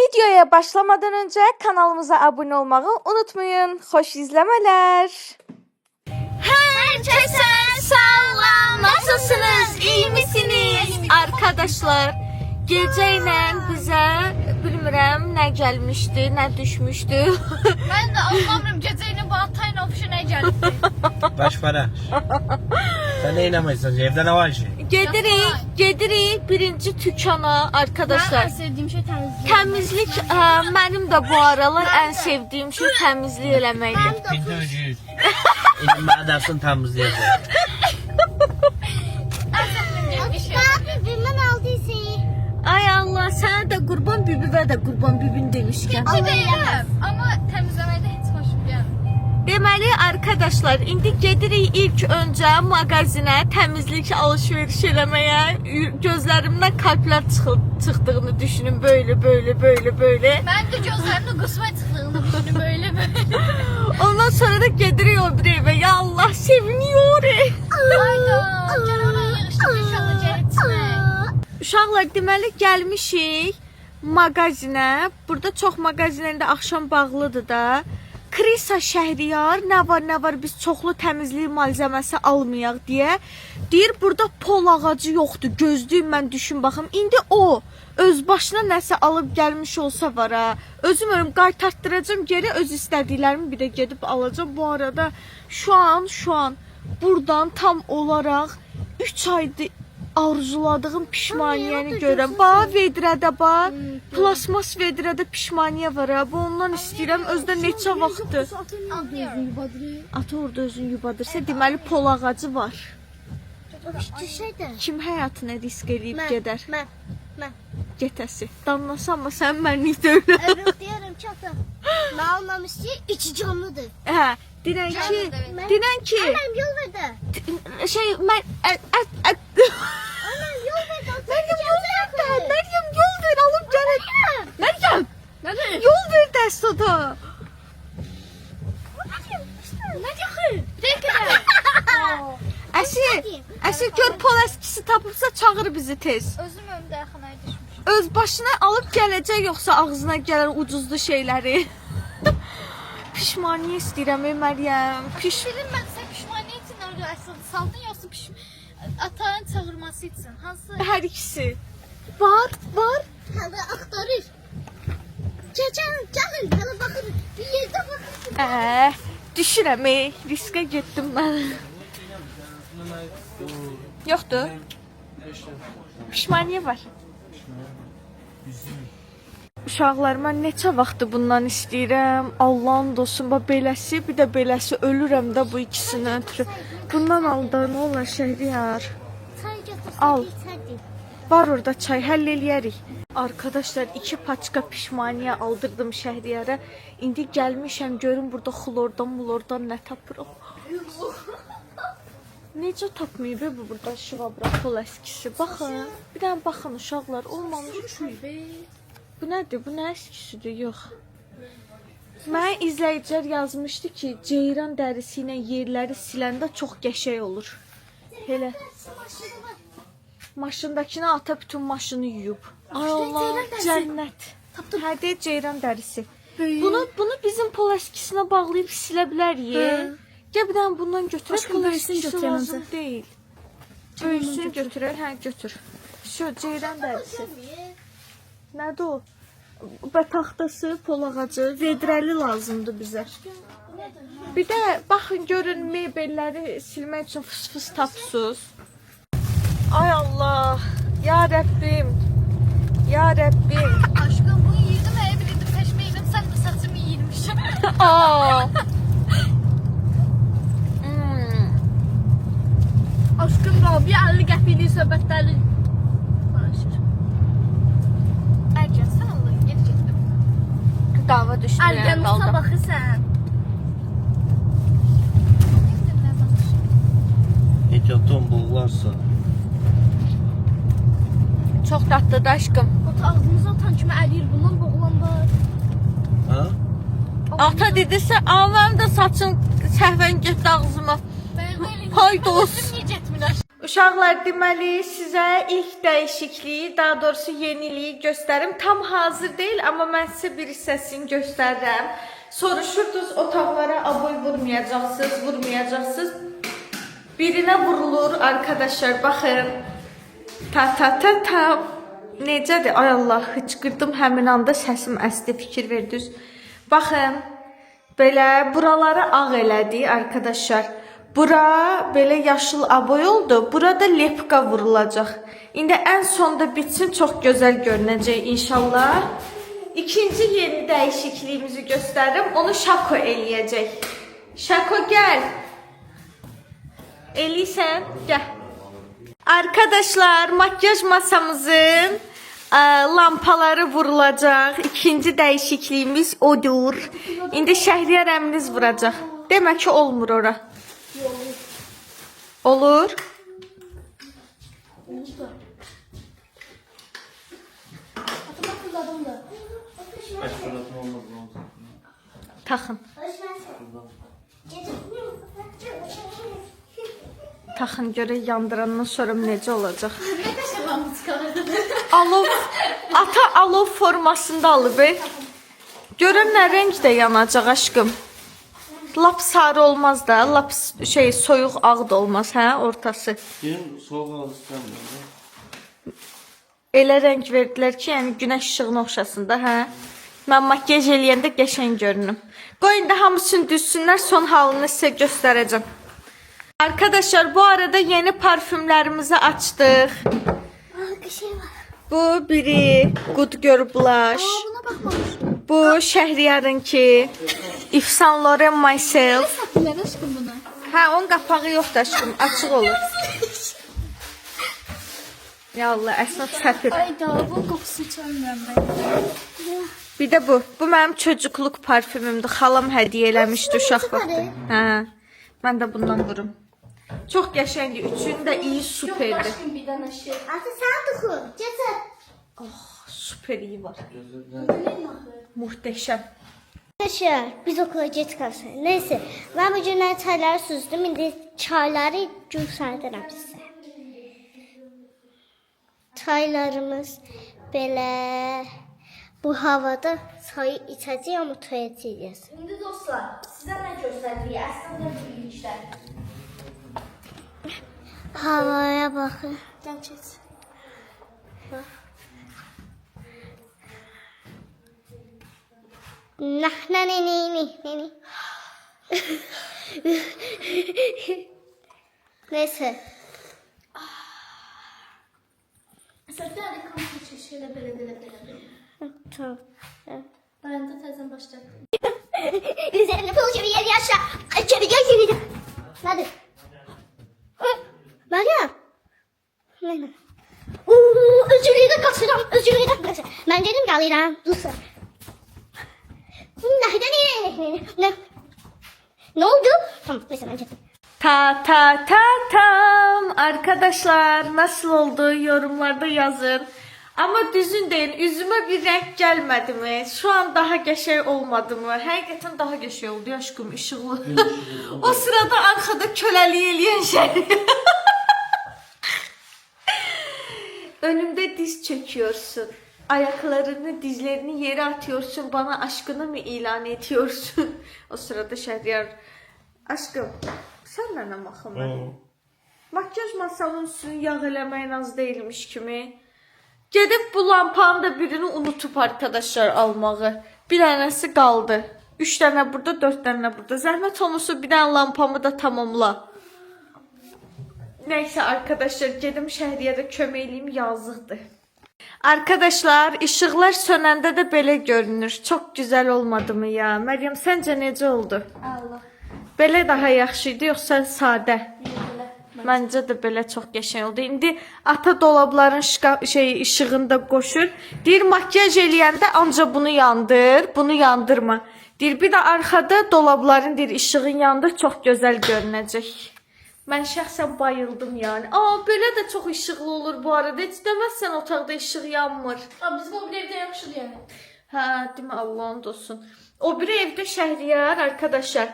Videoya başlamadan önce kanalımıza abone olmayı unutmayın. Hoş izlemeler. Herkese selam. Nasılsınız? İyi misiniz? Arkadaşlar, geceyle bize bilmirəm ne gelmişti, ne düşmüştü. Ben de anlamıyorum. Geceyle bu Atay'ın ofişine geldi. Baş para. Sen ne inanmıyorsun? Evde ne var ki? Gedirik birinci tükana arkadaşlar. En sevdiğim şey temizlik. Temizlik benim de bu aralar en sevdiğim şey temizlik eləməkdir. Pinti öcüyüz. İlim bana dersin temizleyeceğim. Bir şey. Birbirinden aldıysa. Ay Allah, sana da kurban bibi ve de kurban bibin demişken. Kötü değilim ama temizlemeye de hiç hoşum gelmiyor. Deməli arkadaşlar, indi gedirik ilk öncə mağazinə təmizlik alış-veriş eləməyə. Gözlərimdən kalplər çıxdığını düşünün, böyle. Ben de gözlerimde kusma çıktığını düşünüyorum böyle böyle. Ondan sonra da gedirik o bir evə. Ya Allah, seviniyor. Hayda. Gel oraya yığıştık inşallah gelecek. Uşaqlar, deməli gəlmişik mağazinə. Burada çox mağazinlərində axşam bağlıdır da. Krisa Şəhriyar, nə var biz çoxlu təmizlik malzəməsi almayaq deyə. Deyir, burada pol ağacı yoxdur, gözlüyüm mən düşün baxım. İndi o öz başına nəsə alıb gəlmiş olsa var ha. Özüm qaytartdıracağım geri, öz istədiklərimi bir də gedib alacağım. Bu arada şu an buradan tam olaraq 3 aydır arzuladığım pişmaniyəni görürəm. Bax, vedrədə bax, plasmas vedrədə pişmaniyə var ha. Bu ondan istəyirəm, özdə neçə vaxtdır. Ata orada özün yubadırsa, deməli pol ağacı var. Kim həyatına risk eləyib gedər? Mən. Getəsi. Danlasanma sən mənlik deyil. Evet diyorum çok da. Ne anlamış ki içi canlıdır. Hə, dinən ki, Annem yol verdi. şey mən Annem yol verdi. Məryəm yol ver, alıb gəl. Məryəm, yol ver dəstədə. Ne diyor? Əsil gör pol əskisi tapıbsa çağır bizi tez. Özüm önümde yaxınaya düşmüşüm. Öz başına alıb gələcək, yoxsa ağzına gələr ucuzlu şeyləri. Pişmaniyə istəyirəm Məryəm. Film ben sen pişmaniye için oraya saldın yoksa Atay'ın çağırması için. Hansı? Hər ikisi. Var. Hala aktarır. Gelin hala bakın. Bir yerde bakın. Düşürəm, riskə getdim mən. Yoxdur. Pişmaniyə var. Uşaqlar, mən neçə vaxtdır bundan istəyirəm. Allahın dostu, beləsi, bir də beləsi, ölürəm də bu ikisindən ötürü. Bundan al da, nə olar Şəhriyar? Çay getirsin. Al. içerdik. Var orada çay, həll eləyərik. Arkadaşlar, 2 paçka pişmaniyə aldırdım Şəhriyara. İndi gəlmişəm, görün burada xlordan nə tapırım. Necə tapmayıb bu burada şıqabra pol əskisi? Baxın, bir dənə baxın uşaqlar, olmamış. Bu nədir? Bu nə əskisidir? Yox. Mənə izləyicilər yazmışdı ki, ceyran dərisi ilə yerləri siləndə çox qəşəng olur. Elə. Maşındakını ata bütün maşını yuyub. Ay Allah, cənnət. Hə, ceyran dərisi. Bunu bizim pol əskisinə bağlayıb silə bilərik. Gəl bir dənə bundan götürək, pol əskisi lazım deyil. Böyüsünü götürək, hə götür. Şu ceyran dərisi. Nədir o? Taxtası, pol ağacı, vedrəli lazımdır bizə. Bir də baxın, görün mebelləri silmək üçün fıs tapsız. Ay Allah, ya Rəbbim, ya Rəbbim. Aşkım bunu yedim bilirdim peşme yedim sen de saçımı yiyirmişim. Aa. Aşkım Rabia 50 qəpiklik söhbətləri danışır. Ergen sen Allah'ın geri çektim. Dava düşdü. Ergen sabahı sen. Etyatın bulvarsa. Çox dadlıdır aşkım. Ota ağzınıza atan kimi əliyir bundan boğulan var. Ha? Ata dedisə, mənim də saçım səhvən getdi ağzıma. Ben de eləyim. Haydos. Yiyecektim aşkım. Uşaqlar, deməli sizə ilk dəyişikliyi, daha doğrusu yeniliyi göstərim. Tam hazır deyil, amma mən sizə bir hissəsini göstərirəm. Soruşurdunuz, otaqlara aboy vurmayacaqsınız. Birinə vurulur arkadaşlar, baxın. Ta. Necədir? Ay Allah, hıçqırdım həmin anda, səsim əsdi, fikir verdiniz. Baxın, belə buraları ağ elədi arkadaşlar. Bura belə yaşıl aboy oldu. Burada lepka vurulacaq. İndi ən sonda bitsin, çox gözəl görünəcək inşallah. İkinci yeni dəyişikliyimizi göstərim. Onu Şako eləyəcək. Şako, gəl. Eləysən, gəl. Arkadaşlar, makyaj masamızın lampaları vurulacaq. İkinci dəyişikliyimiz odur. İndi Şəhriyar əminiz vuracaq. Demək ki, olmur ora. Olur. Taxın. Taxın, görək yandırandan sonra necə olacaq. Ata alov formasında alıb. Görün nə rəngdə yanacaq aşkım. Lap sarı olmaz da, lap soyuq ağ da olmaz, hə, ortası. Gün soğuk alışkanlığı. Elə rəng verdilər ki, yəni günəş işığına oxşasın da, hə. Mən makyaj eləyəndə qəşəng görünüm. Qoyun da hamısını düzsünlər, son halını sizə göstərəcəm. Arkadaşlar, bu arada yeni parfümlərimizi açdıq. Bu biri Good Girl Blush. Buna baxmamışdım. Bu Şəhriyarınki. Yves Saint Laurent Myself. Satırlar aşkım bunu. Hə, onun qapağı yoxdur aşkım, açıq olur. Ya Allah, əsnaf sətir. Ay da, bu qoxusu içərmirəm mən. Bir də bu. Bu mənim çocuqluq parfümümdür. Xalam hədiyyə eləmişdi uşaq vaxtı. Hə. Mən də bundan vurum. Çox qəşəngdir. Üçünün də iyi, superdir. Bir dənə şey. Ata sen dokun. Getir. Super iyi var. Muhteşem. Arkadaşlar biz okula geç kalsın. Neyse ben bu günler çayları süzdüm. Şimdi çayları gösterdim size. Çaylarımız böyle bu havada çayı içeceğiz ama tuvaleteceğiz. Şimdi dostlar, sizə nə göstərdiyi əslində bir işlər. Havaya bakın. Gəl keç. Nahna. Neyse. Səhvlər də kamera çeşilə belə. Tamam. Dayanda təzən başlayaq. Üzerine pulcu bir yer yaşa. İçeri gel. Hadi. Meryem. Ne? Özürlüğü de kaçıram. Ben dedim ki alayım. Dursun. Ne oldu? Tamam neyse ben gittim. Tam. Arkadaşlar nasıl oldu yorumlarda yazın. Ama düzün deyin, üzüme bir renk gelmedi mi? Şu an daha qəşəng olmadı mı? Həqiqətən daha qəşəng oldu aşkım, ışıqlı. O sırada arkada köləlik eləyən şey. Önümde diz çöküyorsun. Ayaklarını, dizlerini yere atıyorsun. Bana aşkını mı ilan ediyorsun? O sırada Şəhriyar, aşkım, sən mənə baxın mən. Makyaj masamın üstünü yağ eləməyin az değilmiş kimi. Gedib bu lampanın da birini unutup arkadaşlar almağı. Bir dənəsi qaldı. 3 dənə burada, 4 dənə burada. Zəhmət olmasa bir dənə lampamı da tamamla. Neyse arkadaşlar, gedim Şəhriyara kömək eləyim, yazıqdır. Arkadaşlar, işıqlar sönəndə də belə görünür. Çok güzel olmadı mı ya? Məryəm, səncə necə oldu? Allah. Belə daha yaxşıydı, yoxsa sadə? Məncə də belə çox qəşəng oldu. İndi ata dolabların işığında qoşur. Deyir, makyaj eləyəndə ancaq bunu yandır, bunu yandırma. Deyir, bir də arxada dolabların deyir, işığın yandır, çox gözəl görünəcək. Mən şəxsən bayıldım yani. Belə də çox işıqlı olur bu arada. Heç deməzsən otaqda işıq yanmır. Bizim o bir evdə yaxşıdır yəni. Hə, demə Allah'ın olsun. O bir evdə Şəhriyar arkadaşlar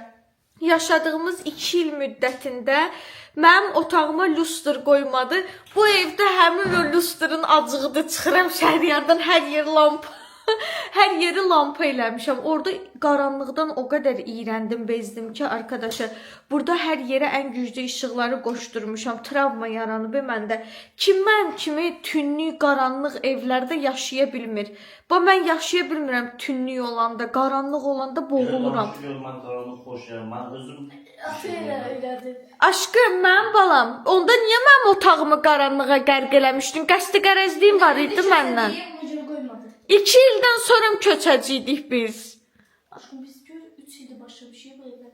yaşadığımız 2 il müddətində Mənim otağıma lüstr qoymadı. Bu evdə həmin o lüstrün acığıdır. Çıxıram Şəhriyardan hər yer lampa. Hər yeri lampa eləmişəm. Orada qaranlıqdan o qədər iyrəndim, bezdim ki, arkadaşlar. Burada hər yerə ən güclü işıqları qoşdurmuşam. Travma yaranıb məndə. Kim mənim kimi tünlük, qaranlıq evlərdə yaşaya bilmir? Mən yaşaya bilmirəm tünlük olanda, qaranlıq olanda boğuluram. Mən qaranlıq xoşlayıram. Mən özüm Öylədir. Aşkım, mənim balam, onda niyə mənim otağımı qaranlığa qərq eləmişdin? Qəsdi qərəzliyim var idi məndən. 2 ildən sonra köçəcəydik biz. Aşkım biz gör 3 ildir başa bir şey bu evdə.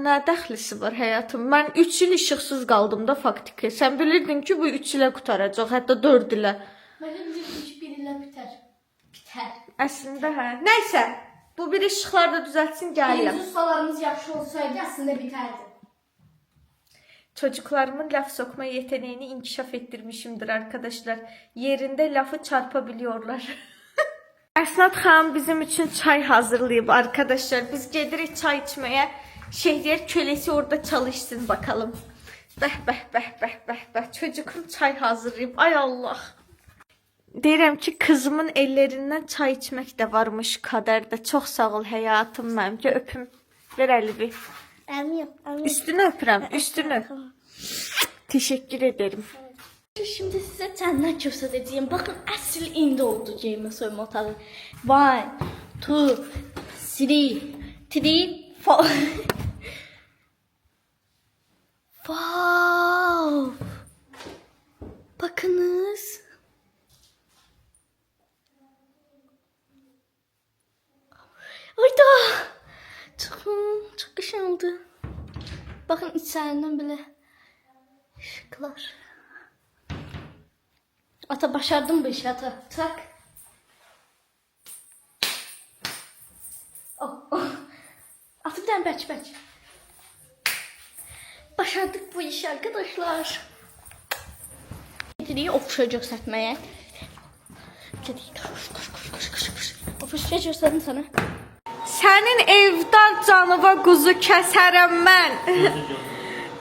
Nə dəxlisi var həyatım? Mən 3 il işıqsız qaldım da faktiki. Sən bilirdin ki, bu 3 ilə qutaracaq, hətta 4 ilə. Mən də bilirdim ki 1 ilə bitər. Bitər. Əslində hə. Nəysə, bu bir işıqlar da düzəltsin gəlirəm. Bizim ustalarımız yaxşı olsaydı əslində bitərdi. Çocuklarımın laf sokma yeteneğini inkişaf ettirmişimdir arkadaşlar. Yerinde lafı çarpabiliyorlar. Əsnad xanım bizim için çay hazırlayıb arkadaşlar. Biz gedirik çay içmeye. Şehriyar kölesi orada çalışsın bakalım. Bəh. Çocuğum çay hazırlayıb. Ay Allah. Deyirəm ki, kızımın ellerinden çay içmek de varmış kaderde. Çok sağ ol həyatım mənim ki, öpüm. Ver əli bir. Üstünü öpürəm, üstünü. Teşekkür ederim. Şimdi sizə səndən göstərəcəyim. Baxın, əsl indi oldu geyinmə soyunma otağı. 1, 2, 3, 4. Wow. Bakınız. Ayda. Çok güzeldi. Bakın içlerinden bile ışıklar. Ata başardım bu işi ata. Tak. Oh. Atı bir tane beç. Başardık bu işi arkadaşlar. Getiriyi ofuşa göstermeye. Koş. Ofuşa gösterdim sana. Sənin evdar canıva quzu kəsərəm mən.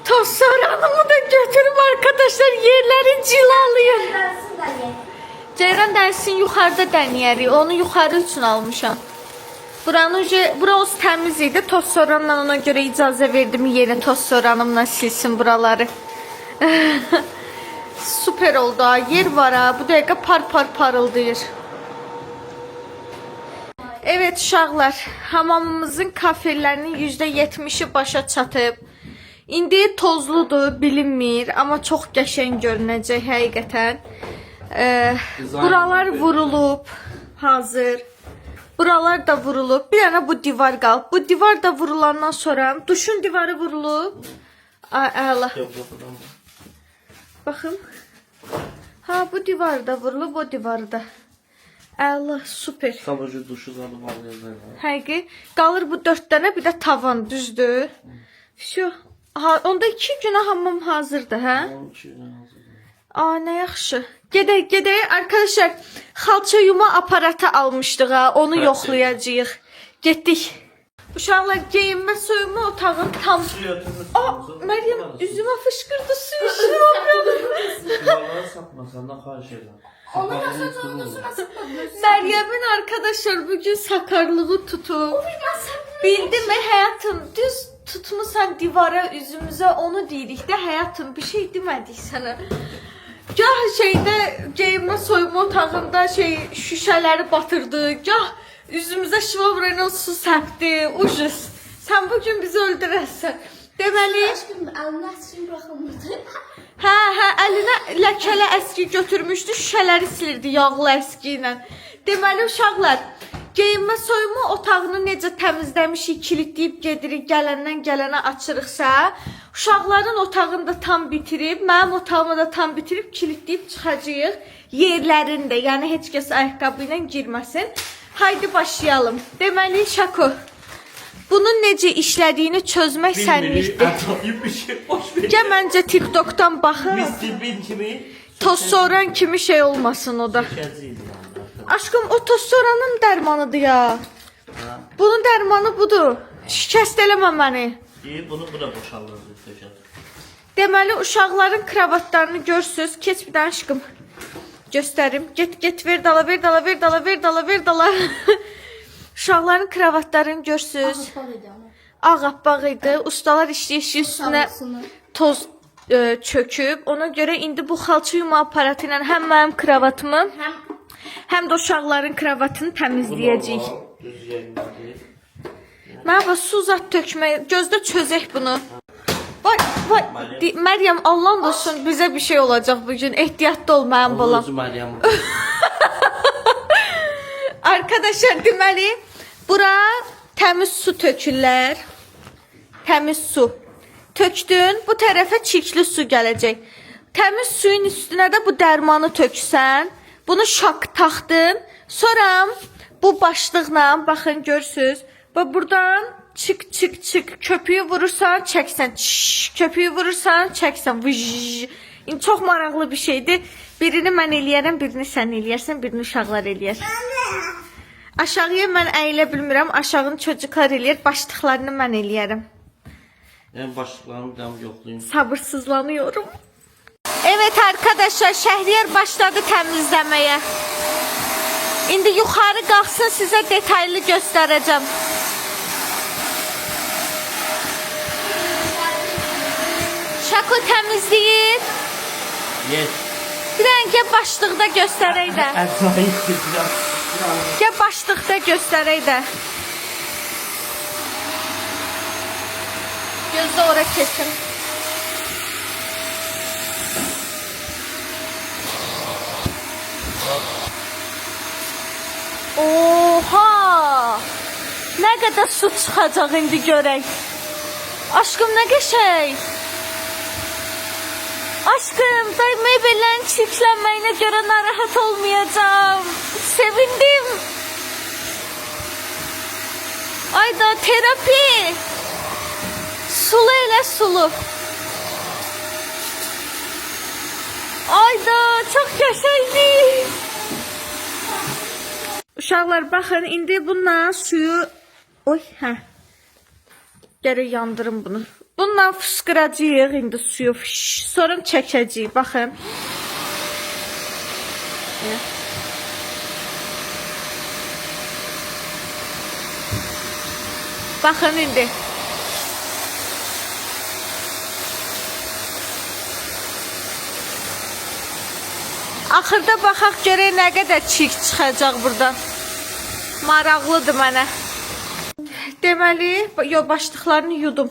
Tosoranımı da götürüb arkadaşlar yerləri cilalayır. Ceyran dərsin yuxarıda dəniyərik. Onu yuxarı üçün almışam. Burası təmiz idi. Tosoranla ona görə icazə verdim yeni tosoranımla silsin buraları. Süper oldu ha. Yer var ha. Bu dəqiqə par parıldayır. Evet uşaqlar, hamamımızın kafelərinin %70'i başa çatıb. İndi tozludur, bilinmir, amma çox qəşəng görünəcək həqiqətən. Buralar vurulub, hazır. Buralar da vurulub. Bir dənə bu divar qalıb. Bu divar da vurulandan sonra duşun divarı vurulub. Əla. Baxın. Ha, bu divar da vurulub, o divar da. Əla, super. Sadəcə duşu zadı var yazar. Həqiqi. Qalır bu 4 dənə, bir də tavan, düzdür? Şu. Onda 2 günə hamam hazırdır, hə? Nə yaxşı. Gedək. Arkadaşlar, xalça yuma aparatı almışdıq, ha? Onu yoxlayacağıq. Getdik. Uşaqlar, geyinmə soyunma otağın tam... Məryəm, üzümə fışqırdı su işini Silahları satmasandan xahiş edirəm. Onu nasıl tutulursun, nasıl tutulursun? Məryəmin arkadaşlar bugün sakarlığı tutub. Bildim mi həyatım, düz tutmusan divara üzümüzə onu deyirik də həyatım, bir şey demədik sənə. Gah şeydə geyinmə soyunma otağında şüşələri batırdı, gah üzümüzə şivabrenin su səpdi, ucuz. Sən bugün bizi öldürəsən. Deməli... Aşkım, əlini əskin bıraxılmırdı. Hə, əlinə ləkələ əski götürmüşdü, şüşələri silirdi yağlı əski ilə. Deməli uşaqlar, geyinmə soyunma otağını necə təmizləmişik, kilitləyib gedirik, gələndən gələnə açırıqsa, uşaqların otağını da tam bitirib, mənim otağımı da tam bitirib, kilitləyib çıxacağıq yerlərində, yəni heç kəs ayaqqabı ilə girməsin. Haydi başlayalım. Deməli, Şako, bunun necə işlədiyini çözmək sənlikdir. Gəl məncə TikTok'dan baxın. Mr. Bean kimi Toz kimi şey olmasın o da. Aşkım, o toz dərmanıdır ya. Bunun dərmanı budur. Şikəst eləmə məni. Bunu bura boşalırdı. Deməli uşaqların kravatlarını görsüz. Keç bir dənə aşkım. Göstərim. Get ver dala ver dala ver dala ver dala ver dala. Uşaqların kravatlarını görsüz. Ağappaq idi. Ustalar işləyişi üstünə toz çöküb. Ona görə indi bu xalça yuma aparatı ilə həm mənim kravatımı, həm də uşaqların kravatını təmizləyəcəyik. Düz yerindedir. Mənə su zat tökmək, gözdə çözək bunu. Vay, vay, Məryəm, Allah olsun bizə bir şey olacaq bugün. Ehtiyatlı ol mənim balam. Özü Meryem. Arkadaşlar, deməli, bura təmiz su tökürlər. Təmiz su. Tökdün, bu tərəfə çirkli su gələcək. Təmiz suyun üstünə də bu dərmanı töksən. Bunu şak taxdın. Sonra bu başlıqla, baxın görürsüz. Və buradan çık çık çık. Köpüyü vurursan çəksən. Köpüyü vurursan çəksən. İndi çox maraqlı bir şeydir. Birini mən eləyərəm, birini sən eləyərsən, birini uşaqlar eləyər. Aşağıya mən əyilə bilmirəm. Aşağını çocuklar eləyər. Başlıqlarını mən eləyərəm. Yani başlıklarımı devam yoklayayım. Sabırsızlanıyorum. Evet arkadaşlar, Şəhriyar başladı təmizləməyə. İndi yuxarı qalxsın, sizə detaylı göstərəcəm. Şako təmizləyir. Yes. Bir dənə gəl başlıqda göstərək də. Əzayip biraz. Gəl başlıqda göstərək də. Gözdə ora kesin. Oha! Nə qədər su çıxacaq indi görək. Aşkım nə qəşəng. Aşkım, day mebellərin çirklənməyinə görə narahat olmayacağım. Sevindim. Ayda terapi. Sulu elə sulu. Ayda çox qəşəngdir. Uşaqlar baxın, indi bununla suyu... Oy, hə. Gərək yandırım bunu. Bununla fışqıracağıq indi suyu. Sonra çəkəcəyik, baxın. Baxın indi. Axırda baxaq görək nə qədər çirk çıxacaq buradan. Maraqlıdır mənə. Deməli, başlıqlarını yudum.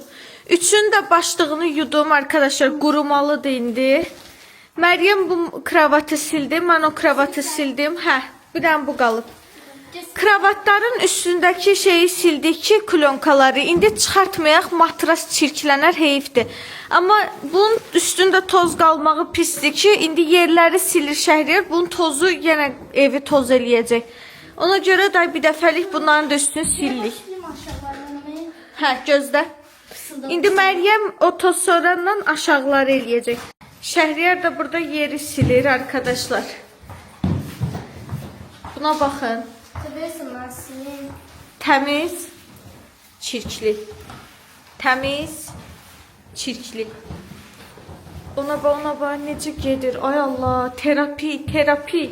Üçün də başlığını yudum arkadaşlar. Qurumalıdır indi. Məryəm bu kravatı sildi. Mən o kravatı sildim. Hə, bir dənə bu qalıb. Kravatların üstündəki şeyi sildik ki, klonkaları. İndi çıxartmayaq, matras çirklənər, heyifdir. Amma bunun üstündə toz qalmağı pisdir ki, indi yerləri silir Şəhriyar. Bunun tozu yenə evi toz eləyəcək. Ona görə də bir dəfəlik bunların da üstünü sildik. Hə, gözlə. İndi Məryəm o toz soranla aşağıları eləyəcək. Şəhriyar da burada yeri silir arkadaşlar. Buna baxın. Təmiz, çirkli. Təmiz, çirkli. Ona bax, necə gedir. Ay Allah, terapi, terapi.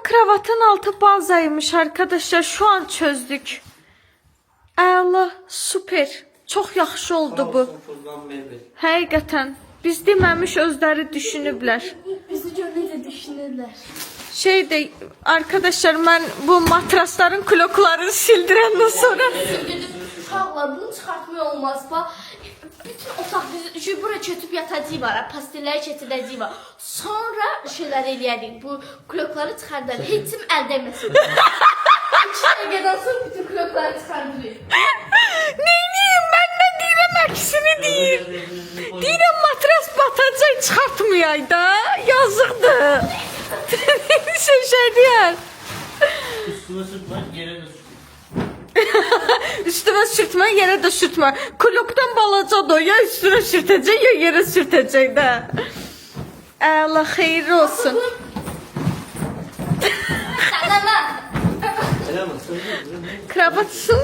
Kravatın altı bazaymış arkadaşlar. Şu an çözdük. Əla, super. Çox yaxşı oldu bu. Həqiqətən. Biz deməmiş özləri düşünüblər. Bizi gör necə düşünürlər. Şeyde arkadaşlar ben bu matrasların kloklarını sildirenden sonra Uşaqlar bunu çıxartmaya olmaz. Bax, bütün otaq biz bura çötüb yatacağıq var, pastelləri çətirəcəyik var. Sonra şeylər eləyərik. Bu klokları çıxardarıq. Heç kim əl dəyməsin. 2 dəqiqədən sonra bütün klokları çıxardırıq. neyniyim ben ne deyirəm əksini deyir. Deyirəm matras batacaq çıxartmayay da yazıqdır. Şeşerdiyər. Üstüne sürtme, yere de sürtme. Üstüme sürtme yere de sürtme. Kuloktan balaca da ya üstüne sürtecek ya yere sürtecek de. Allah hayırlı olsun. Sallama. Öyle mi? Sürtme. Kravatsın.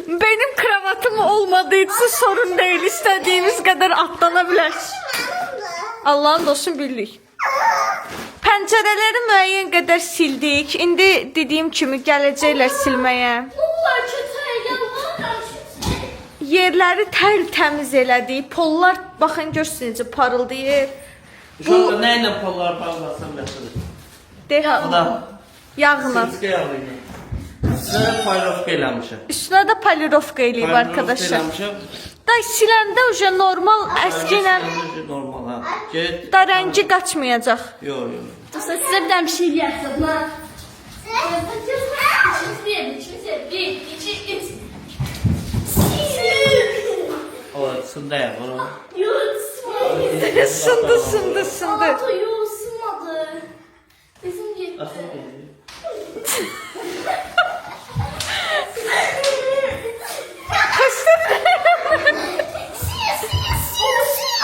Benim kravatım olmadığı için sorun değil. İstediğimiz kadar atlanabilir. Allah'ın olsun birlik. Pəncərələri müəyyən qədər sildik. İndi dediyim kimi gələcəklər silməyə. Bunlar kötü yalan. Yerləri təmiz elədik. Pollar baxın görsün necə parıldayır. Uşaqlar neyle pollar bağlasın mesela? Deha Bu da yağla. sırska yağlıydı. Üstüne payrovka eləmişim. Üstünə də polirovka eləyib arkadaşlar. Da siləndə uje normal əski ilə Normal ha. Get. da rəngi qaçmayacaq. Yok yok. Dostlar size bir tane bir şey yapsam lan. Bir, iki, üç. O sında yap onu. Yok, Sındı. Altı yok, ısınmadı. Bizim gibi.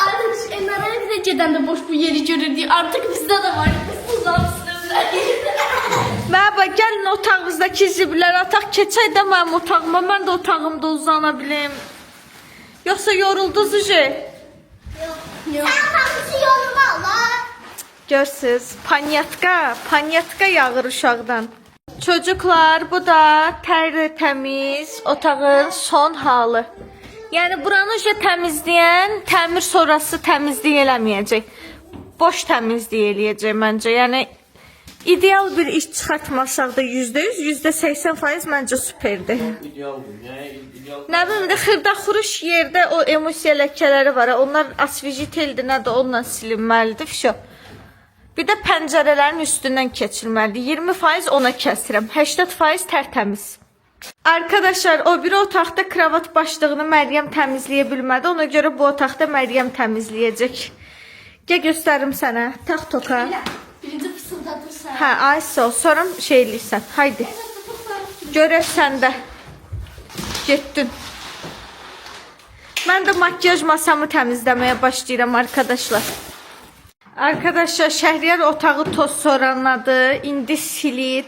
Artık Emre'ye bir de Ceden boş bu yeri görür diye. Artık bizde de var. Biz uzansınlar. Merhaba, gəlin otağımızdakı zibilləri ataq, keçək də mənim otağıma. Mən də otağımda uzana bilim. Yoxsa yoruldunuz uje? Yok. Hamısı yoluma Allah. Görsünüz, panyatka yağır uşaqdan. Çocuklar, bu da təmiz otağın son halı. Yəni buranı uje təmizləyən təmir sonrası təmizlik eləməyəcək. Boş təmizlik eləyəcək məncə. Yəni ideal bir iş çıxartmasaq da %100, %80% məncə superdir. İdeal bu. Yani ideal. Nə bilim də xırda-xuruş yerdə o emosiya ləkələri var. Onlar asvejiteldir, nə də onunla silinməlidir. Fişo. Bir də pəncərələrin üstündən keçilməlidir. 20% ona kəsirəm. 80% tərtəmiz. Arkadaşlar, o biri otaqda kravat başlığını Məryəm təmizləyə bilmədi. Ona görə bu otaqda Məryəm təmizləyəcək. Gəl göstərim sənə. Tax toka. Birinci fısıldatırsan. Hə, ayso. Sonra şey eləyirsən. Haydi. Görək səndə. Getdin. Mən də makyaj masamı təmizləməyə başlayıram arkadaşlar. Arkadaşlar, Şəhriyar otağı toz soranladı. İndi silir.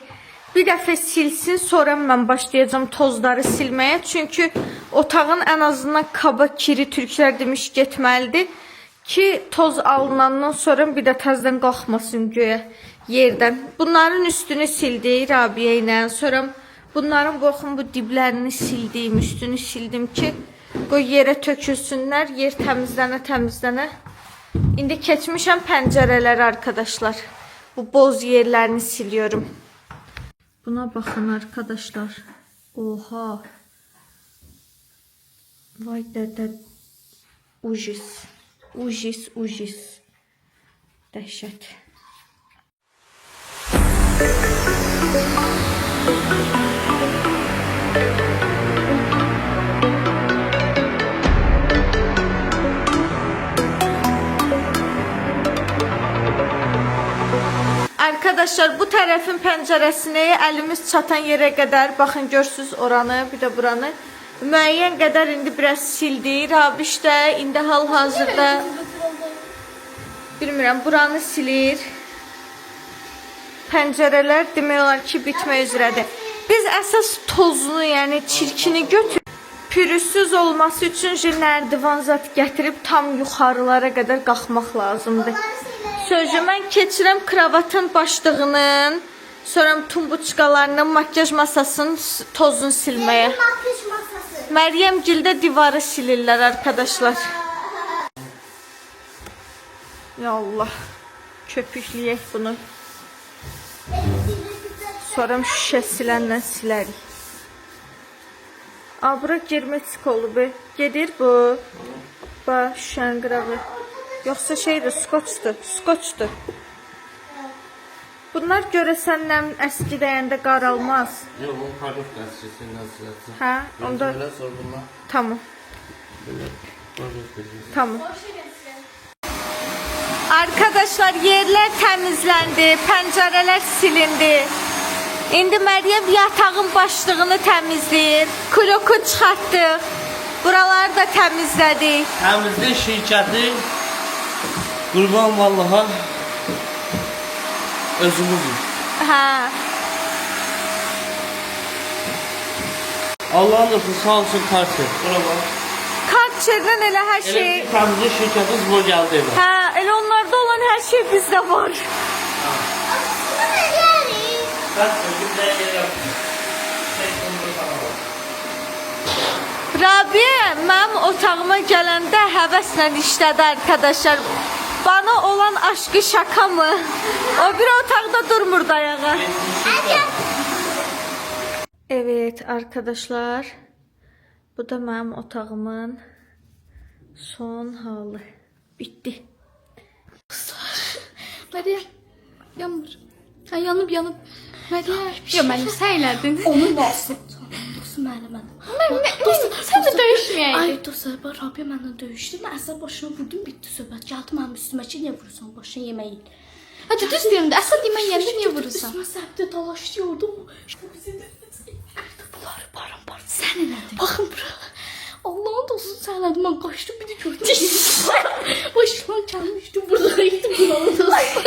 Bir dəfə silsin, sonra mən başlayacağım tozları silməyə. Çünki otağın ən azından kaba, kiri, türklər demiş getməlidir. Ki toz alınandan sonra bir də təzdən qalxmasın göyə yerdən. Bunların üstünü sildik Rabiyə ilə. Sonra bunların baxın bu diblərini sildim, üstünü sildim ki qoy yerə tökülsünlər, yer təmizlənə. İndi keçmişəm pəncərələri arkadaşlar. Bu boz yerlərini siliyorum. Buna bakın arkadaşlar. Oha. Vay dede. Ujis. Dəhşət. Arkadaşlar, bu tərəfin pəncərəsini əlimiz çatan yerə qədər, baxın görsünüz oranı, bir də buranı. Müəyyən qədər indi biraz sildik. Rabiş də indi hal-hazırda bilmirəm, buranı silir. Pəncərələr demək olar ki, bitmək üzrədir. Biz əsas tozunu, yəni çirkini götür. Pürüzsüz olması üçün nərdivan zat gətirib tam yuxarılara qədər qalxmaq lazımdır. Sözü mən keçirəm kravatın başlığının, sonra tumbuçkalarının, makyaj masasının tozunu silməyə. Makyaj masası. Məryəm gildə divarı silirlər arkadaşlar. Ya Allah. Köpükləyək bunu. Sonra şüşə silənlə silərik. Bura germetik olub. Gedir bu. Bax, şüşənin qırağı. Yoxsa şeydir, skoçdur. Bunlar görəsəndən əski dəyəndə qaralmaz. Yok o parmak gazetesi nasıl? Hə, onda Böyle sor bunlar. tamam. Böyle parmak gazetesi. Tamam. Arkadaşlar yerler temizlendi, pencereler silindi. İndi Meryem yatağın başlığını temizleyir. Kloku çıxartdıq. Buraları da temizledik. Temizlik şirketi kurban vallaha özümüzün. Hə. Allah'ın da sağ olsun karşı. Buna bak. Kartçerdən elə hər şey. Elektrik temizlik şirketi zor geldi eve. Hə, elə onlarda olan hər şey bizdə var. Ben sözümde yer yaptım. Tek konuda sana bak. Rabiə mənim otağıma gələndə həvəslə işlədi arkadaşlar. Bana olan aşkı şaka mı? O bir otaqda durmur dayağa. Evet arkadaşlar. Bu da mənim otağımın son halı. Bitti. Meryem, yanmır. Ha, yanıb. Meryem. Yo, Meryem, sən elədin. Onun olsun. Dostum mənim. Sən də döyüşməyəydin. Ay dostlar, bax Rabia mənlə döyüşdü. Mən əsər başına vurdum, bitdi söhbət. Gəldi mənim üstümə ki, niyə vurursan başına yeməyi? Hadi düz deyirəm də, əsl demən yerində niyə vurursan? Üstümə səbdə dalaşıyordum. Bunları paramparça. Sən elədin. Baxın bura. Allah'ın dostum sən elədin. Mən qaçdım, bir də gördüm. Başıma gəlmişdim, buradaydım. Allah'ın dostum.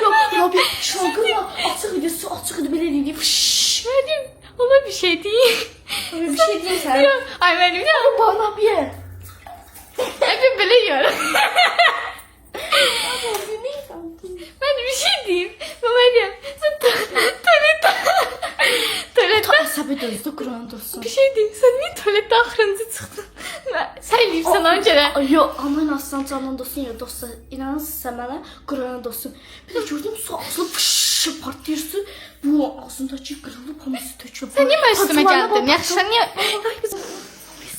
Yok, Rabia, şalgınla açıq idi, su açıq idi, belə idi. Meryem, ona bir şey değil. Öyle bir şey değil sen. Yok, ay Meryem, ya. Bana bir yer. Ben böyle yiyorum. Ben bir şey diyeyim. Bu Meryem, sen tuvalette Əsəbi dözdü, Quran dostum. bir şey diyeyim. Sen niye tuvalette axırıncı çıxdın? Sen yiyirsən ona görə. Yo, aman aslan canın dostum ya dostlar. İnanırsın mənə, Quran dostum. Bir de gördüm su açılıb fışşı partlayır su. Bu ağzındakı qırılıb hamısı tökülüb. Sen niye benim üstüme Patlamana geldin? bak, Yaxşı, sen niye...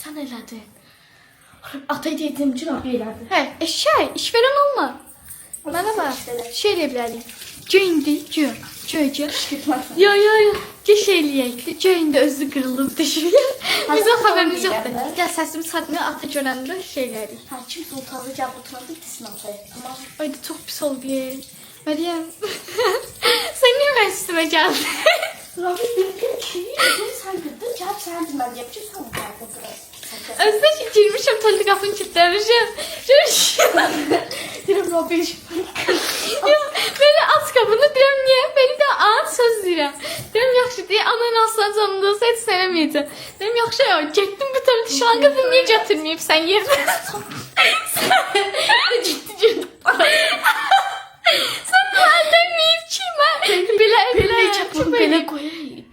Sən elədin. Atay dedim ki, Rabia elədi. Hə, eşək, işverən olma. Mənə bax, şey eləyə bilərik. Göyündü, göy. Yo. Geç eləyək. Göyündə özü qırılıb düşür. Bizə xəbərimiz yoxdur. Gəl səsimi satmıyor, ata görəndə şey elədik. Hə, kimsə otağı gəl oturanda disin atay. Ay da çok pis oldu ya. Meryem. Sen niye ben üstüme geldin? Rabia bildim ki, sən girdin, gəlb sən demən deyəm ki, sən gəldin biraz. Özde ki girmişim tuvalete kapını kilitlemişim. Deyirəm Rabia Ya böyle aç kapını diyorum niye? Beni de aç söz diyorum. Diyorum yaxşı diye anan aslan canında olsaydı sevemeyeceğim. Diyorum yaxşı ya getdim bir tuvalete şu an kızım niye götürmeyip sen yerine? ciddi. Sen bu elden miyim ki ben? Belə qoy.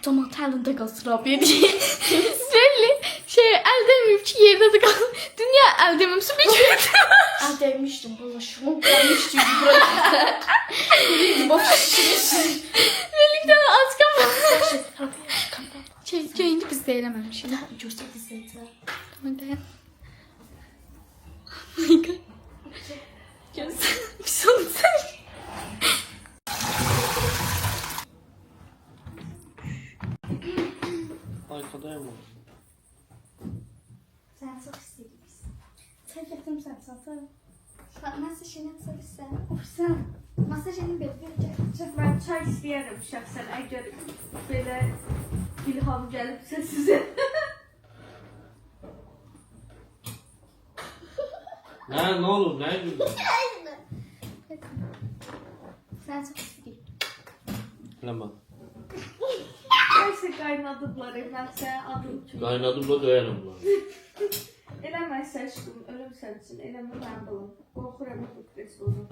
Tomat əlində qalsın Rabia diye. belli şey elden miyim ki yerde de kalın. Dünya elde miyim bir gün. Demişdim bulaşımı kalmıştı buraya. Birlikte aç kapı. Şey yayıncı biz de eğlememişiz. Görsək izləyicilər. Tamam dayan. Oh my god. Bir son sen. Arkadayım mı? Sən çox istəyirsən. Sən gətirmisən sən. Masajını çalışsan. Sən Masajını bekle. Ben çay istəyərəm şəxsən əgər belə ilham gəlibsə sizə. Ne olur ne güzel. Sen çok istəyirsən. Ne bak. Nəysə qaynadıblar, mənsə adım kimi. Kaynadım da döyerim lan. Eləmə səçdim, ölüm səçsin, eləmə mən bulam. Qorxuram bu kreslonu.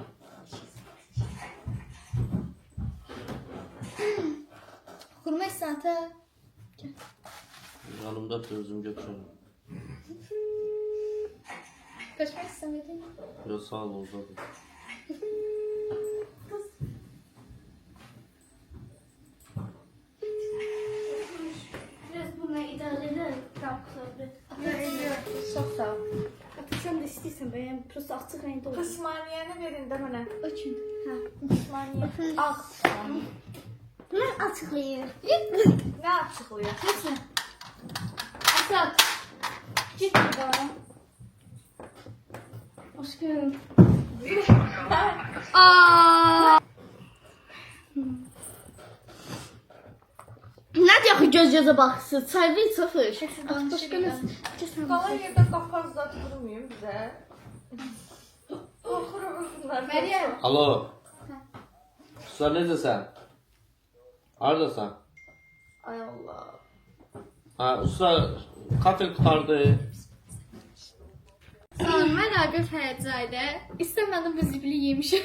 Kurma saate. Yanımda tözüm götürelim. Kaçmak istemedin. Ya sağ ol uzadı. Çox sağ ol. Ata sən də istəyirsən bəyəm, prosta açıq rəngdə olur. Pısmaniyəni verin də mənə. O kim? Hə, pısmaniyə. Ağ. Mən açıqlayım. Nə açıqlayır? Asad. Git buradan. Aşkım. Nə deyək ki, göz-gözə baxsın. Çaylı sıfır. Qala yerdə qapaz da durmayın bizə. Qorxuram bunlar. Məryəm. Alo. Usta necəsən? Haradasan? Ay Allah. Ha, usta kafe qurtardı. Mən Aqil həyəcayda. İstəmədim bu zibili yemişim.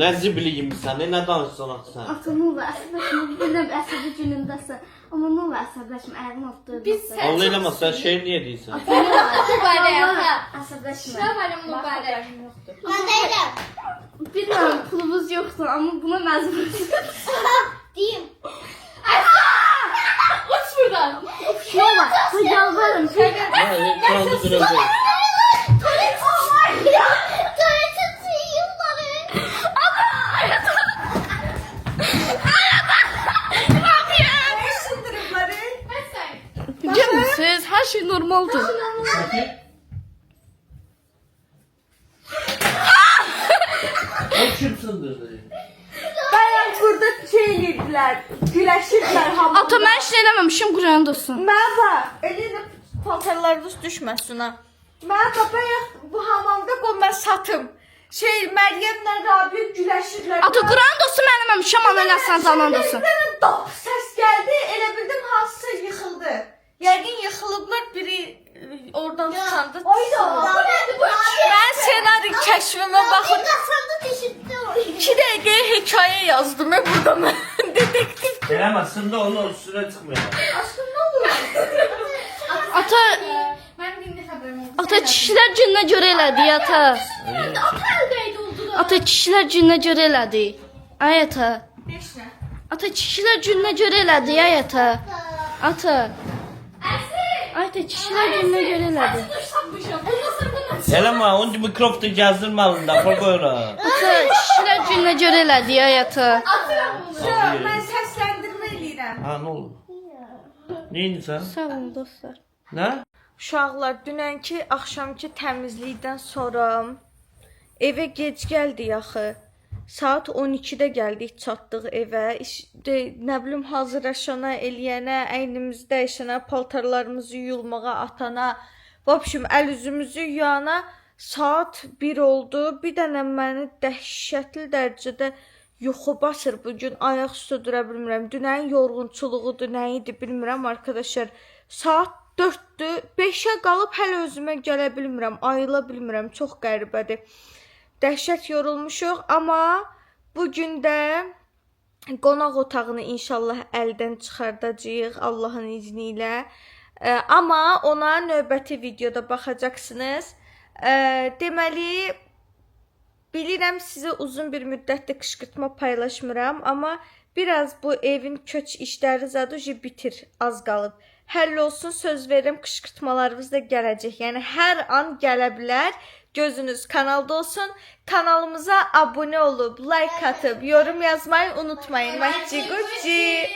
Nə zibili yemisən? Nə danışsan axı sən? Ata nə olur əsəbləşmə. Bilirəm əsəbi günündəsən. Amma nə olur əsəbləşmə. Ayağını altı. Biz Allah eləmə, sən şey niyə deyirsən? mübarək ata. Əsəbləşmə. Nə var mübarək? Bilmirəm pulumuz yoxdur, amma buna məcburuz. Deyim. Uç buradan. Nə var? Bu yalvarım. Kuralda duracaq. Tuvaletin sıyımları. Siz hər şey normaldır. O kim sındırdı? Bəyəm burada şey edirlər, güləşirlər hamı. Ata mən heç nə eləməmişim, Quran olsun. Mənə bax, elə paltarlarınız düşməsin ha. Mənə bax, bəyəm bu hamamda qoy mən satım. Şey, Məryəmlə Rabiə güləşirlər. Ata Quran olsun mən eləməmişəm, ana eləsən zaman olsun. Birdən dop səs gəldi, elə bildim hansısa yıxıldı. Yəqin yıxılıblar, biri oradan tutandı. Mən senari kəşfimə baxın. 2 dəqiqəyə hekayə yazdım burada mən. Detektiv. Eləmə, sında onun üstünə çıxmayacaq. Ata, Mənim indi xəbərim oldu. ata kişilər gününə görə elədi, ata. Əldəydi oldu da. Ata kişilər gününə görə elədi. Ay ata. Heç nə. Ata kişilər gününə görə elədi, ay ata. Ata. Ay ata kişilər gününə görə elədi. Dursanmışam. Bundan sonra Eləmə, onu mikrofda gəzdirməlində, qoy ora. Ata kişilər gününə görə elədi, ay ata. atıram bunu. Mən səsləndirmə eləyirəm. Ha, nə olur? Neyinsən? Sağ olun dostlar. Nə? Uşaqlar, dünənki axşamki təmizlikdən sonra evə gec gəldik axı. Saat 12-də gəldik, çatdıq evə. Nə bilim, hazırlaşana, eləyənə, əynimizi dəyişənə, paltarlarımızı yuyulmağa atana, vəbşim əl-üzümüzü yuyana saat 1 oldu. Bir dənə məni dəhşətli dərəcədə yuxu basır bu gün. Ayaq üstə dura bilmirəm. Dünənin yorğunçuluğudur, nə idi bilmirəm arkadaşlar. Saat 4-dür. 5-ə qalıb hələ özümə gələ bilmirəm, ayıla bilmirəm. Çox qəribədir. Dəhşət yorulmuşuq, amma bu gün də qonaq otağını inşallah əldən çıxardacağıq Allahın izni ilə. Amma ona növbəti videoda baxacaqsınız. Deməli, bilirəm sizə uzun bir müddətdir qışqırtma paylaşmıram, amma biraz bu evin köç işləri zadı bitir, az qalıb. Həll olsun, söz verirəm, qışqırtmalarımız da gələcək. Yəni hər an gələ bilər. Gözünüz kanalda olsun. Kanalımıza abunə olub, like atıb, yorum yazmayı unutmayın. Məhci Gucci.